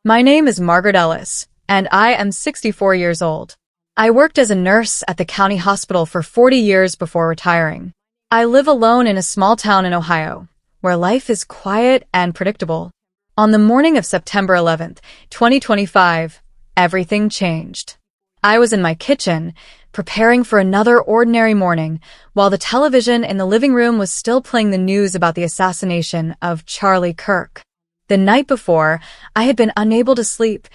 My name is Margaret Ellis, and I am 64 years old. I worked as a nurse at the county hospital for 40 years before retiring. I live alone in a small town in Ohio, where life is quiet and predictable. On the morning of September 11th, 2025, everything changed. I was in my kitchen, preparing for another ordinary morning, while the television in the living room was still playing the news about the assassination of Charlie Kirk. The night before, I had been unable to sleep,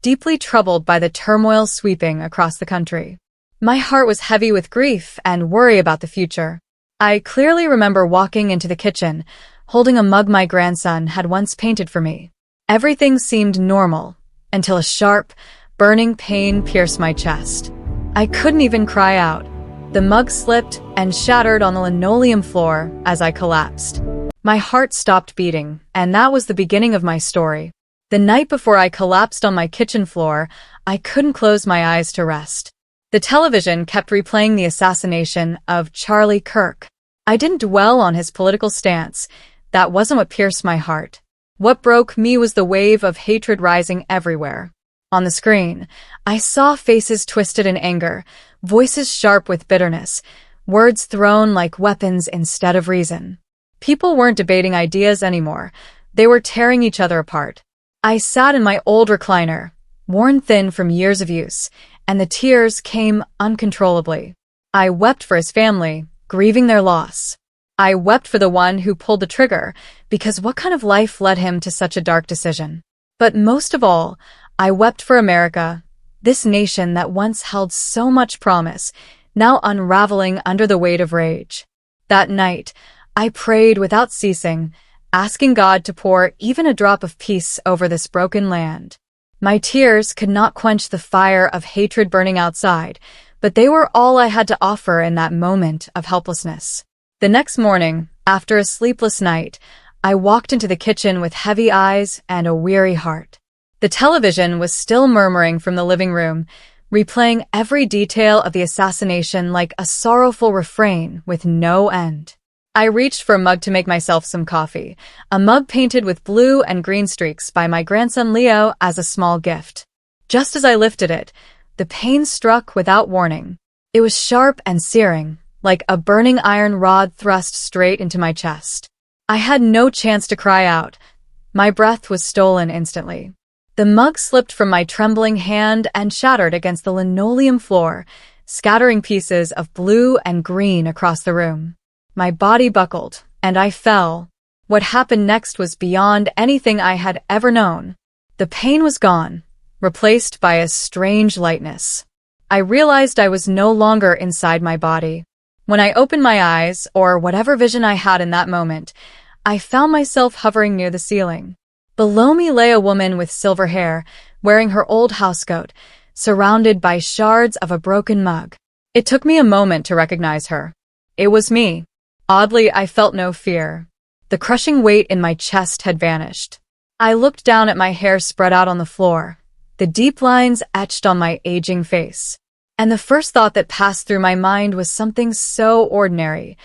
deeply troubled by the turmoil sweeping across the country. My heart was heavy with grief and worry about the future. I clearly remember walking into the kitchen, holding a mug my grandson had once painted for me. Everything seemed normal, until a sharp, burning pain pierced my chest. I couldn't even cry out. The mug slipped and shattered on the linoleum floor as I collapsed. My heart stopped beating, and that was the beginning of my story. The night before I collapsed on my kitchen floor, I couldn't close my eyes to rest. The television kept replaying the assassination of Charlie Kirk. I didn't dwell on his political stance. That wasn't what pierced my heart. What broke me was the wave of hatred rising everywhere. On the screen, I saw faces twisted in anger, voices sharp with bitterness, words thrown like weapons instead of reason. People weren't debating ideas anymore. They were tearing each other apart. I sat in my old recliner, worn thin from years of use, and the tears came uncontrollably. I wept for his family, grieving their loss. I wept for the one who pulled the trigger, because what kind of life led him to such a dark decision? But most of all, I wept for America, this nation that once held so much promise, now unraveling under the weight of rage. That night, I prayed without ceasing, asking God to pour even a drop of peace over this broken land. My tears could not quench the fire of hatred burning outside, but they were all I had to offer in that moment of helplessness. The next morning, after a sleepless night, I walked into the kitchen with heavy eyes and a weary heart. The television was still murmuring from the living room, replaying every detail of the assassination like a sorrowful refrain with no end. I reached for a mug to make myself some coffee, a mug painted with blue and green streaks by my grandson Leo as a small gift. Just as I lifted it, the pain struck without warning. It was sharp and searing, like a burning iron rod thrust straight into my chest. I had no chance to cry out. My breath was stolen instantly. The mug slipped from my trembling hand and shattered against the linoleum floor, scattering pieces of blue and green across the room. My body buckled, and I fell. What happened next was beyond anything I had ever known. The pain was gone, replaced by a strange lightness. I realized I was no longer inside my body. When I opened my eyes, or whatever vision I had in that moment, I found myself hovering near the ceiling. Below me lay a woman with silver hair, wearing her old housecoat, surrounded by shards of a broken mug. It took me a moment to recognize her. It was me. Oddly, I felt no fear. The crushing weight in my chest had vanished. I looked down at my hair spread out on the floor, the deep lines etched on my aging face. And the first thought that passed through my mind was something so ordinary.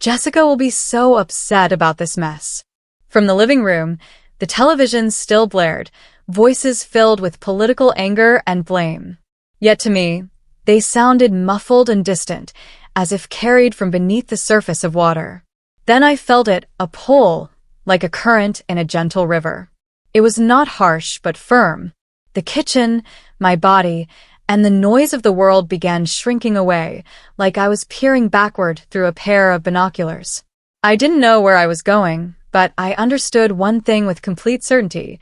Jessica will be so upset about this mess. From the living room, the television still blared, voices filled with political anger and blame. Yet to me, they sounded muffled and distant, as if carried from beneath the surface of water. Then I felt it, a pull, like a current in a gentle river. It was not harsh, but firm. The kitchen, my body, and the noise of the world began shrinking away, like I was peering backward through a pair of binoculars. I didn't know where I was going, but I understood one thing with complete certainty.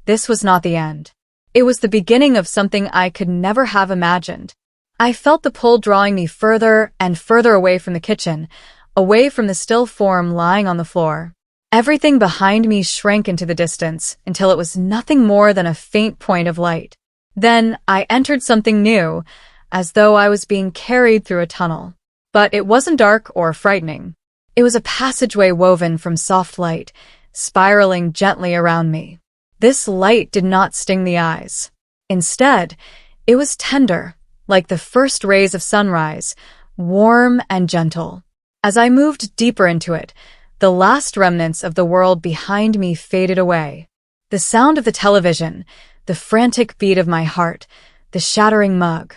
This was not the end. It was the beginning of something I could never have imagined. I felt the pull drawing me further and further away from the kitchen, away from the still form lying on the floor. Everything behind me shrank into the distance until it was nothing more than a faint point of light. Then I entered something new, as though I was being carried through a tunnel. But it wasn't dark or frightening. It was a passageway woven from soft light, spiraling gently around me. This light did not sting the eyes. Instead, it was tender, like the first rays of sunrise, warm and gentle. As I moved deeper into it, the last remnants of the world behind me faded away. The sound of the television, the frantic beat of my heart, the shattering mug.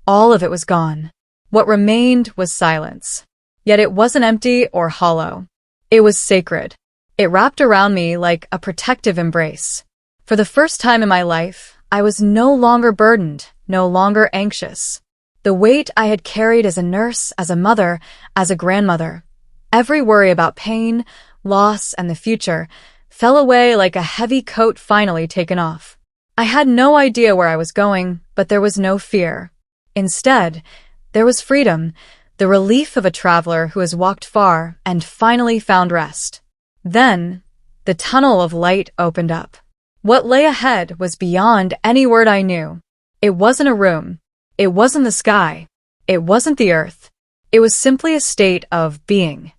All of it was gone. What remained was silence. Yet it wasn't empty or hollow. It was sacred. It wrapped around me like a protective embrace. For the first time in my life, I was no longer burdened, no longer anxious. The weight I had carried as a nurse, as a mother, as a grandmother, every worry about pain, loss, and the future, fell away like a heavy coat finally taken off. I had no idea where I was going, but there was no fear. Instead, there was freedom, the relief of a traveler who has walked far and finally found rest. Then, the tunnel of light opened up. What lay ahead was beyond any word I knew. It wasn't a room. It wasn't the sky. It wasn't the earth. It was simply a state of being.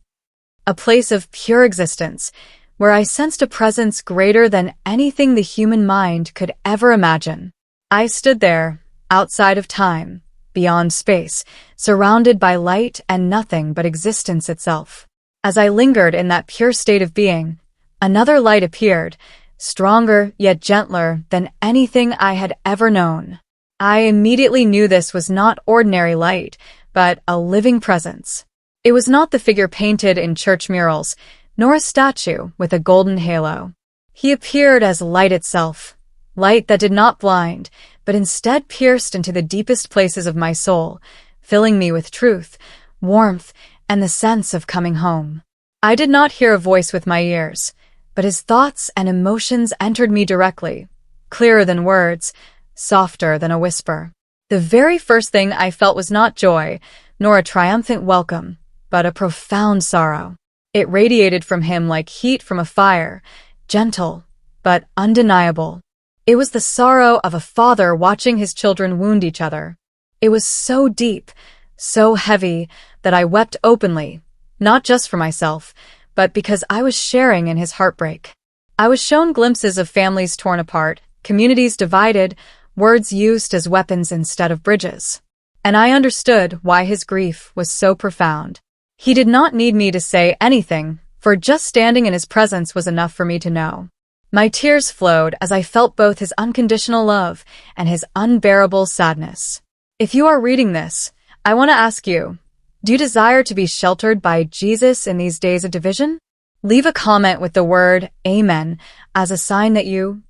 A place of pure existence, where I sensed a presence greater than anything the human mind could ever imagine. I stood there, outside of time, beyond space, surrounded by light and nothing but existence itself. As I lingered in that pure state of being, another light appeared, stronger yet gentler than anything I had ever known. I immediately knew this was not ordinary light, but a living presence. It was not the figure painted in church murals, nor a statue with a golden halo. He appeared as light itself, light that did not blind, but instead pierced into the deepest places of my soul, filling me with truth, warmth, and the sense of coming home. I did not hear a voice with my ears, but his thoughts and emotions entered me directly, clearer than words, softer than a whisper. The very first thing I felt was not joy, nor a triumphant welcome, but a profound sorrow. It radiated from him like heat from a fire, gentle, but undeniable. It was the sorrow of a father watching his children wound each other. It was so deep, so heavy, that I wept openly, not just for myself, but because I was sharing in his heartbreak. I was shown glimpses of families torn apart, communities divided, words used as weapons instead of bridges. And I understood why his grief was so profound. He did not need me to say anything, for just standing in his presence was enough for me to know. My tears flowed as I felt both his unconditional love and his unbearable sadness. If you are reading this, I want to ask you, do you desire to be sheltered by Jesus in these days of division? Leave a comment with the word Amen as a sign that you,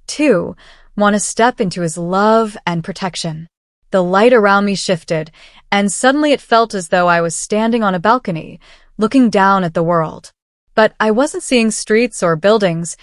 too, want to step into his love and protection. The light around me shifted, and suddenly it felt as though I was standing on a balcony, looking down at the world. But I wasn't seeing streets or buildings.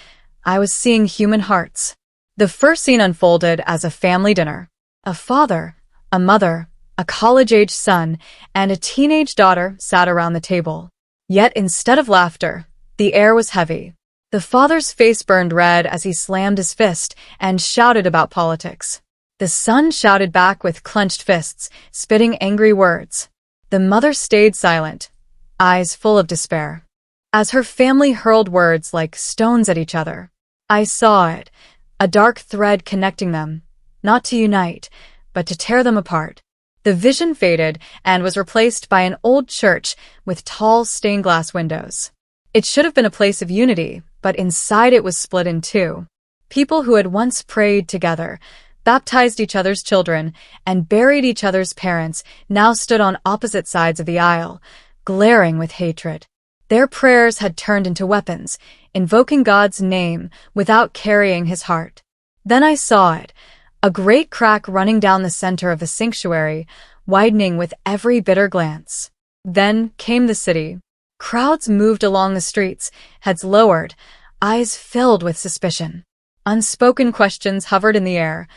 I was seeing human hearts. The first scene unfolded as a family dinner. A father, a mother, a college-age son, and a teenage daughter sat around the table. Yet instead of laughter, the air was heavy. The father's face burned red as he slammed his fist and shouted about politics. The son shouted back with clenched fists, spitting angry words. The mother stayed silent, eyes full of despair. As her family hurled words like stones at each other, I saw it, a dark thread connecting them, not to unite, but to tear them apart. The vision faded and was replaced by an old church with tall stained glass windows. It should have been a place of unity, but inside it was split in two. People who had once prayed together, baptized each other's children, and buried each other's parents now stood on opposite sides of the aisle, glaring with hatred. Their prayers had turned into weapons, invoking God's name without carrying his heart. Then I saw it, a great crack running down the center of the sanctuary, widening with every bitter glance. Then came the city. Crowds moved along the streets, heads lowered, eyes filled with suspicion. Unspoken questions hovered in the air.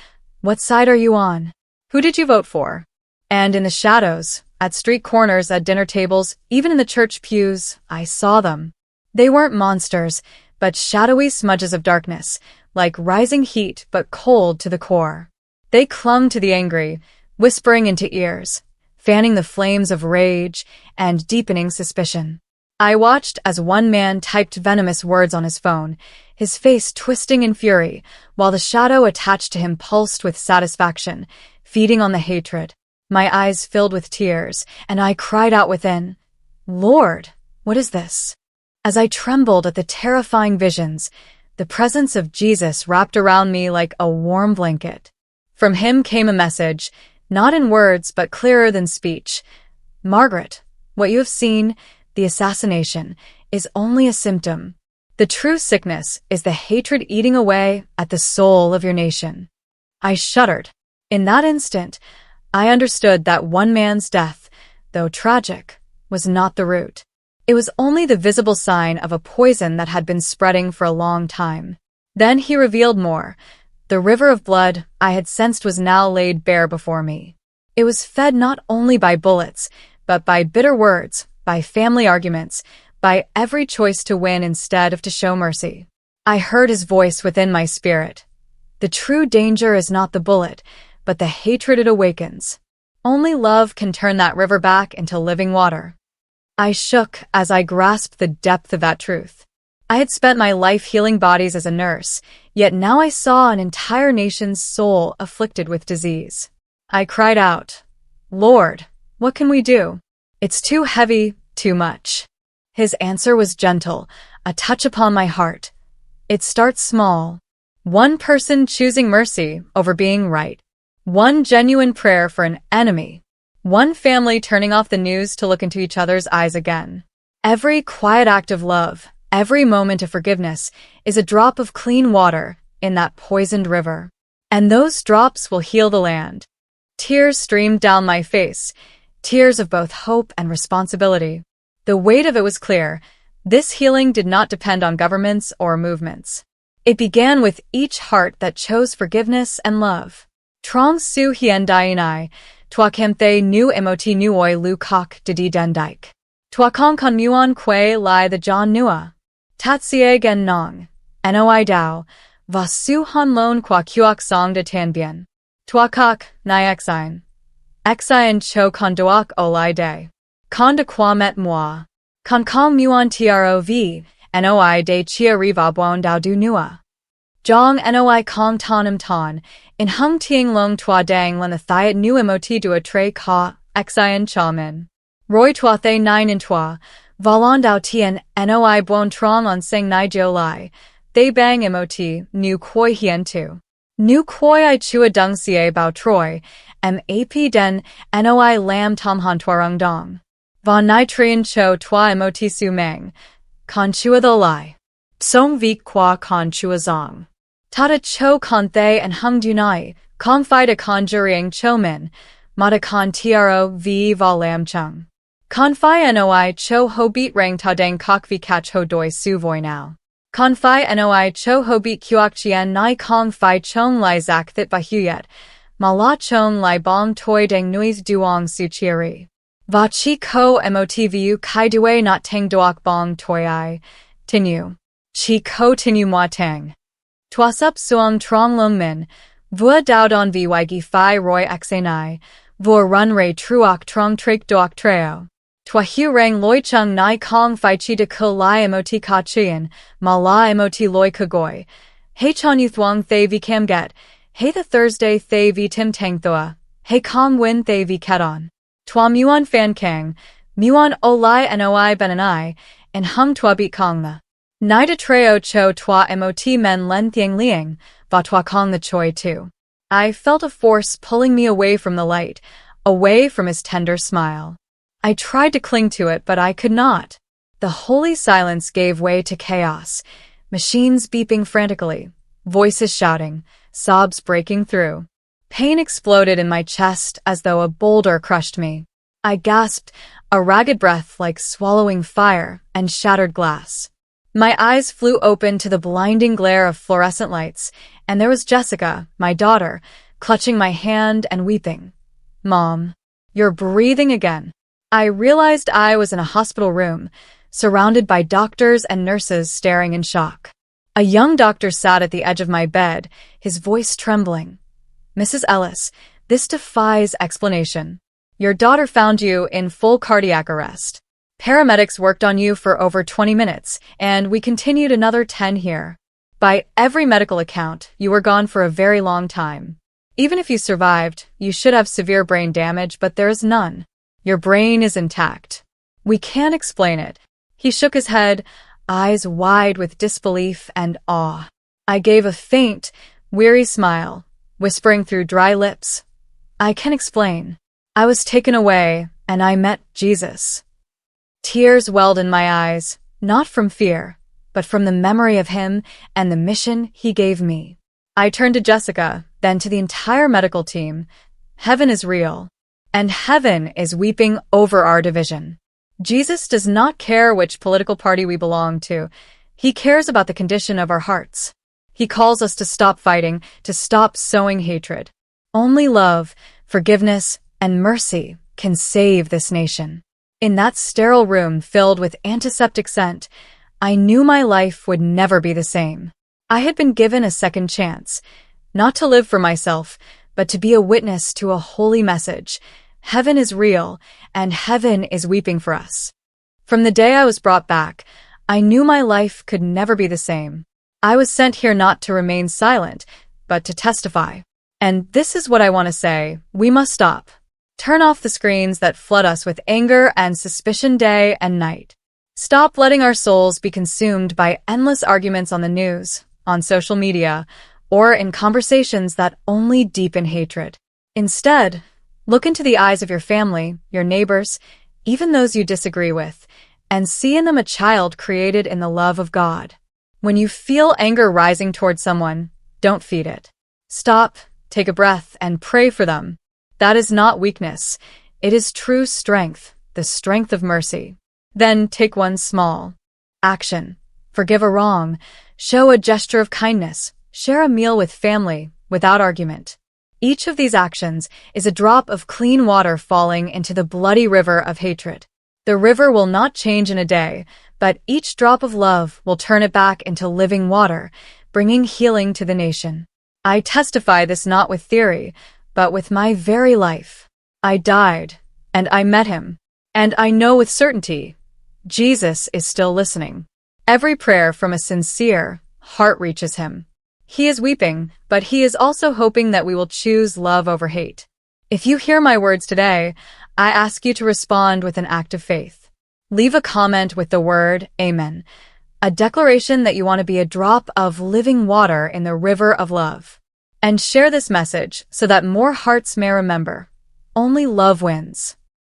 What side are you on? Who did you vote for? And in the shadows, at street corners, at dinner tables, even in the church pews, I saw them. They weren't monsters, but shadowy smudges of darkness, like rising heat but cold to the core. They clung to the angry, whispering into ears, fanning the flames of rage and deepening suspicion. I watched as one man typed venomous words on his phone, his face twisting in fury, while the shadow attached to him pulsed with satisfaction, feeding on the hatred. My eyes filled with tears, and I cried out within, "Lord, what is this?" As I trembled at the terrifying visions, the presence of Jesus wrapped around me like a warm blanket. From him came a message, not in words but clearer than speech. Margaret, what you have seen, the assassination, is only a symptom. The true sickness is the hatred eating away at the soul of your nation. I shuddered. In that instant, I understood that one man's death, though tragic, was not the root. It was only the visible sign of a poison that had been spreading for a long time. Then he revealed more. The river of blood I had sensed was now laid bare before me. It was fed not only by bullets, but by bitter words, by family arguments, by every choice to win instead of to show mercy. I heard his voice within my spirit. The true danger is not the bullet, but the hatred it awakens. Only love can turn that river back into living water. I shook as I grasped the depth of that truth. I had spent my life healing bodies as a nurse, yet now I saw an entire nation's soul afflicted with disease. I cried out, "Lord, what can we do? It's too heavy, too much." His answer was gentle, a touch upon my heart. It starts small. One person choosing mercy over being right. One genuine prayer for an enemy. One family turning off the news to look into each other's eyes again. Every quiet act of love, every moment of forgiveness, is a drop of clean water in that poisoned river. And those drops will heal the land. Tears streamed down my face, tears of both hope and responsibility. The weight of it was clear. This healing did not depend on governments or movements. It began with each heart that chose forgiveness and love. Trong su hien dianai, Twa kem the nu emoti nuoi lu kok didi dendike. Twa kong kon muon kwe lai the john nua. Tatsie gen nong. Noi dao. Va su han lon kwa kuok song de tanbien. Twa kok, nai exine. Exine cho kon doak olai de. Kon de kwa met moi. Kon kong muon trov. Noi de chia riva buon dao du nua. Jong noi kong tonim ton, in hung tieng long tua dang len the thiat nu mot du a tre ka, exien chamin. Roy tua the nine in tua, valon dao tien noi buon trong on sing nai jo lai, they bang mot, nu koi hien tu. Nu koi I chua dung sie bao troy, map den noi lam tom han tuarung dong. Von nai trien cho tua mot su meng, con chua the lai. Psong vik qua con chua zong. Tata cho con thay and hung dunai, kong fi de con juriang cho min, mata con tro v va lam chung. Con fi noi cho ho beat rang ta dang kok vi catch ho doi su voi now. Con fi noi cho ho beat kuok chien nai kong fi chong lai zak thit ba huyet, ma la chong lai bong toi dang nuis duong su chiri. Va chi ko mot vu kai due not tang doak bong toi I. Tinu. Chi ko tinu moi tang. Twasup suong trong lung min, vua dao don vygi phi roy xenai, vua run ray truok trong trik doak treo. Twa hu rang loi chung nai kong phi chi de ko lai mot ka chien, ma la mot loi kagoi. Hey chon yu thuong thay vi cam get, hey the Thursday thay vi tim tang thoa, hey kong win thay vi keton. Twa muon fan kang, muon o lai noi benanai, and hung twa beat kong the. Nai de treo cho twa mot men len thieng liang, va twa kong the choi too. I felt a force pulling me away from the light, away from his tender smile. I tried to cling to it, but I could not. The holy silence gave way to chaos, machines beeping frantically, voices shouting, sobs breaking through. Pain exploded in my chest as though a boulder crushed me. I gasped, a ragged breath like swallowing fire and shattered glass. My eyes flew open to the blinding glare of fluorescent lights, and there was Jessica, my daughter, clutching my hand and weeping. Mom, you're breathing again. I realized I was in a hospital room, surrounded by doctors and nurses staring in shock. A young doctor sat at the edge of my bed, his voice trembling. Mrs. Ellis, this defies explanation. Your daughter found you in full cardiac arrest. Paramedics worked on you for over 20 minutes, and we continued another 10 here. By every medical account, you were gone for a very long time. Even if you survived, you should have severe brain damage, but there is none. Your brain is intact. We can't explain it. He shook his head. eyes wide with disbelief and awe. I gave a faint, weary smile, whispering through dry lips, "I can explain." I was taken away, and I met Jesus. Tears welled in my eyes, not from fear, but from the memory of him and the mission he gave me. I turned to Jessica, then to the entire medical team. Heaven is real, and heaven is weeping over our division. Jesus does not care which political party we belong to. He cares about the condition of our hearts. He calls us to stop fighting, to stop sowing hatred. Only love, forgiveness, and mercy can save this nation. In that sterile room filled with antiseptic scent, I knew my life would never be the same. I had been given a second chance, not to live for myself, but to be a witness to a holy message. Heaven is real, and heaven is weeping for us. From the day I was brought back, I knew my life could never be the same. I was sent here not to remain silent, but to testify. And this is what I want to say: we must stop. Turn off the screens that flood us with anger and suspicion day and night. Stop letting our souls be consumed by endless arguments on the news, on social media, or in conversations that only deepen hatred. Instead, look into the eyes of your family, your neighbors, even those you disagree with, and see in them a child created in the love of God. When you feel anger rising towards someone, don't feed it. Stop, take a breath, and pray for them. That is not weakness. It is true strength, the strength of mercy. Then take one small action. Forgive a wrong. Show a gesture of kindness. Share a meal with family, without argument. Each of these actions is a drop of clean water falling into the bloody river of hatred. The river will not change in a day, but each drop of love will turn it back into living water, bringing healing to the nation. I testify this not with theory, but with my very life. I died, and I met him. And I know with certainty, Jesus is still listening. Every prayer from a sincere heart reaches him. He is weeping, but he is also hoping that we will choose love over hate. If you hear my words today, I ask you to respond with an act of faith. Leave a comment with the word Amen, a declaration that you want to be a drop of living water in the river of love. And share this message so that more hearts may remember. Only love wins.